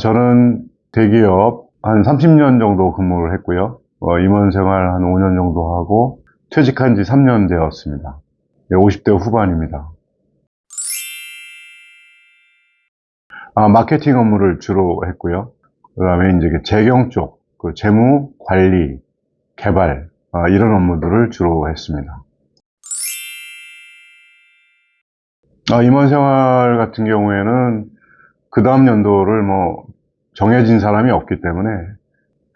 저는 대기업 한 30년 정도 근무를 했고요. 임원 생활 한 5년 정도 하고 퇴직한 지 3년 되었습니다. 50대 후반입니다. 마케팅 업무를 주로 했고요. 그 다음에 이제 재경 쪽, 그 재무, 관리, 개발, 이런 업무들을 주로 했습니다. 임원 생활 같은 경우에는 그 다음 연도를 정해진 사람이 없기 때문에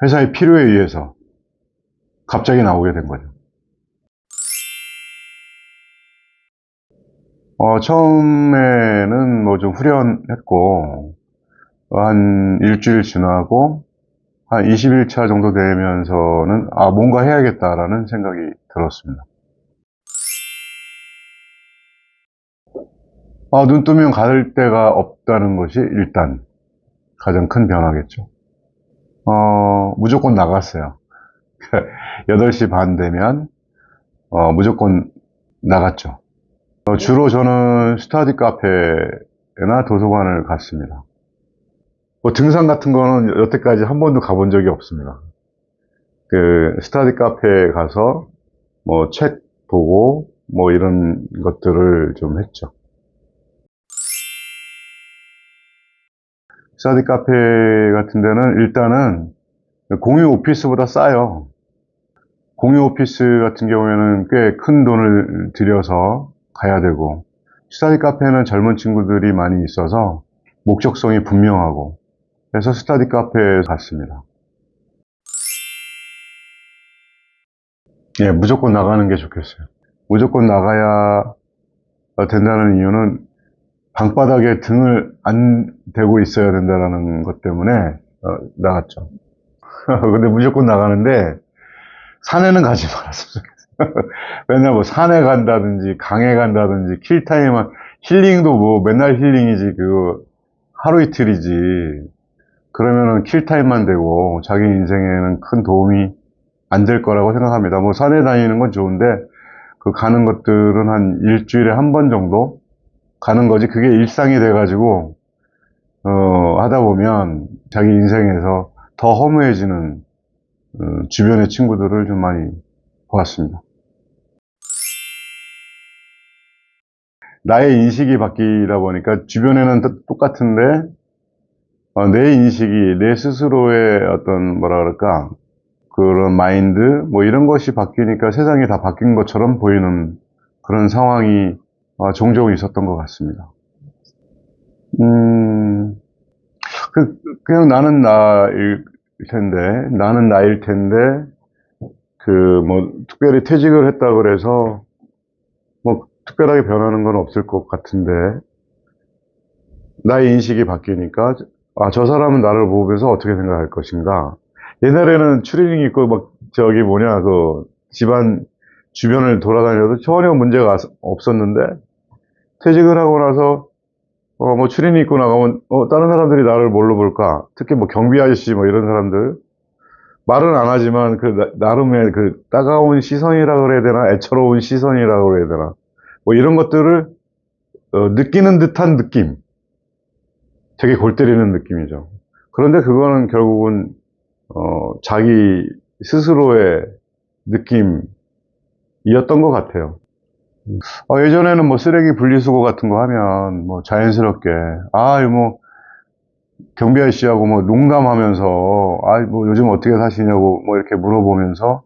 회사의 필요에 의해서 갑자기 나오게 된 거죠. 처음에는 좀 후련했고, 한 일주일 지나고, 한 20일차 정도 되면서는, 뭔가 해야겠다라는 생각이 들었습니다. 눈 뜨면 갈 데가 없다는 것이 일단 가장 큰 변화겠죠. 무조건 나갔어요. 8시 반 되면, 무조건 나갔죠. 주로 저는 스터디 카페나 도서관을 갔습니다. 등산 같은 거는 여태까지 한 번도 가본 적이 없습니다. 그 스터디 카페에 가서 책 보고 이런 것들을 좀 했죠. 스터디 카페 같은 데는 일단은 공유 오피스보다 싸요. 공유 오피스 같은 경우에는 꽤 큰 돈을 들여서 가야 되고, 스터디 카페는 젊은 친구들이 많이 있어서 목적성이 분명하고, 그래서 스터디 카페에 갔습니다. 예, 무조건 나가는 게 좋겠어요. 무조건 나가야 된다는 이유는 방바닥에 등을 안 대고 있어야 된다는 것 때문에 나갔죠. 근데 무조건 나가는데 산에는 가지 말았으면 좋겠어요. 맨날 산에 간다든지 강에 간다든지 킬타임만 힐링도 맨날 힐링이지 그 하루 이틀이지. 그러면은 킬타임만 되고 자기 인생에는 큰 도움이 안 될 거라고 생각합니다. 산에 다니는 건 좋은데 그 가는 것들은 한 일주일에 한 번 정도 가는 거지. 그게 일상이 돼가지고 하다 보면 자기 인생에서 더 허무해지는 주변의 친구들을 좀 많이 보았습니다. 나의 인식이 바뀌다 보니까 주변에는 똑같은데 내 인식이 내 스스로의 어떤 뭐라 그럴까 그런 마인드 이런 것이 바뀌니까 세상이 다 바뀐 것처럼 보이는 그런 상황이 종종 있었던 것 같습니다. 음, 그냥 나는 나일 텐데, 특별히 퇴직을 했다 그래서, 특별하게 변하는 건 없을 것 같은데, 나의 인식이 바뀌니까, 저 사람은 나를 보면서 어떻게 생각할 것인가. 옛날에는 추리닝 입고 집안 주변을 돌아다녀도 전혀 문제가 없었는데, 퇴직을 하고 나서, 추리닝 입고 나가면, 다른 사람들이 나를 뭘로 볼까? 특히 경비 아저씨 이런 사람들. 말은 안 하지만 나름의 따가운 시선이라 그래야 되나? 애처로운 시선이라 그래야 되나? 이런 것들을, 느끼는 듯한 느낌. 되게 골 때리는 느낌이죠. 그런데 그거는 결국은, 자기 스스로의 느낌이었던 것 같아요. 예전에는 쓰레기 분리수거 같은 거 하면, 자연스럽게, 경비 아저씨하고 농담하면서, 요즘 어떻게 사시냐고 이렇게 물어보면서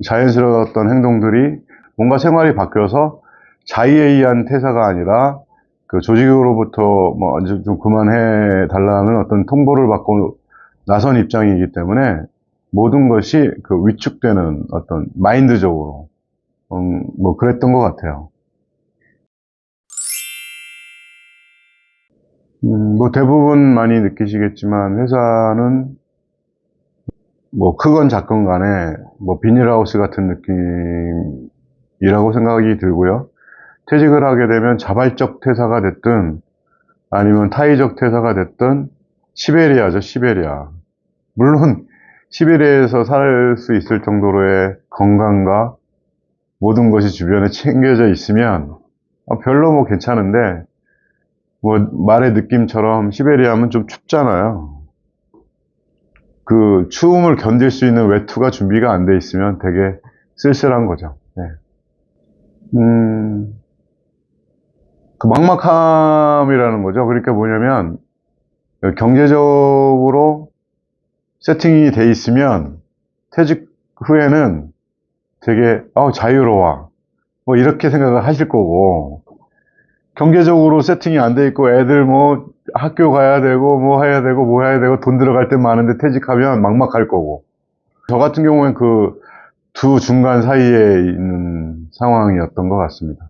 자연스러웠던 행동들이 뭔가 생활이 바뀌어서 자의에 의한 퇴사가 아니라 그 조직으로부터 좀 그만해 달라는 어떤 통보를 받고 나선 입장이기 때문에 모든 것이 위축되는 어떤 마인드적으로, 그랬던 것 같아요. 대부분 많이 느끼시겠지만 회사는 크건 작건 간에 비닐하우스 같은 느낌이라고 생각이 들고요. 퇴직을 하게 되면 자발적 퇴사가 됐든 아니면 타의적 퇴사가 됐든 시베리아죠, 시베리아. 물론 시베리아에서 살 수 있을 정도로의 건강과 모든 것이 주변에 챙겨져 있으면 별로 괜찮은데 뭐 말의 느낌처럼 시베리아면 좀 춥잖아요. 그 추움을 견딜 수 있는 외투가 준비가 안 돼 있으면 되게 쓸쓸한 거죠. 네. 그 막막함이라는 거죠. 그러니까 뭐냐면 경제적으로 세팅이 돼 있으면 퇴직 후에는 되게 자유로워 뭐 이렇게 생각을 하실 거고, 경제적으로 세팅이 안 돼 있고 애들 뭐 학교 가야 되고 뭐 해야 되고 뭐 해야 되고 돈 들어갈 때 많은데 퇴직하면 막막할 거고. 저 같은 경우엔 그 두 중간 사이에 있는 상황이었던 것 같습니다.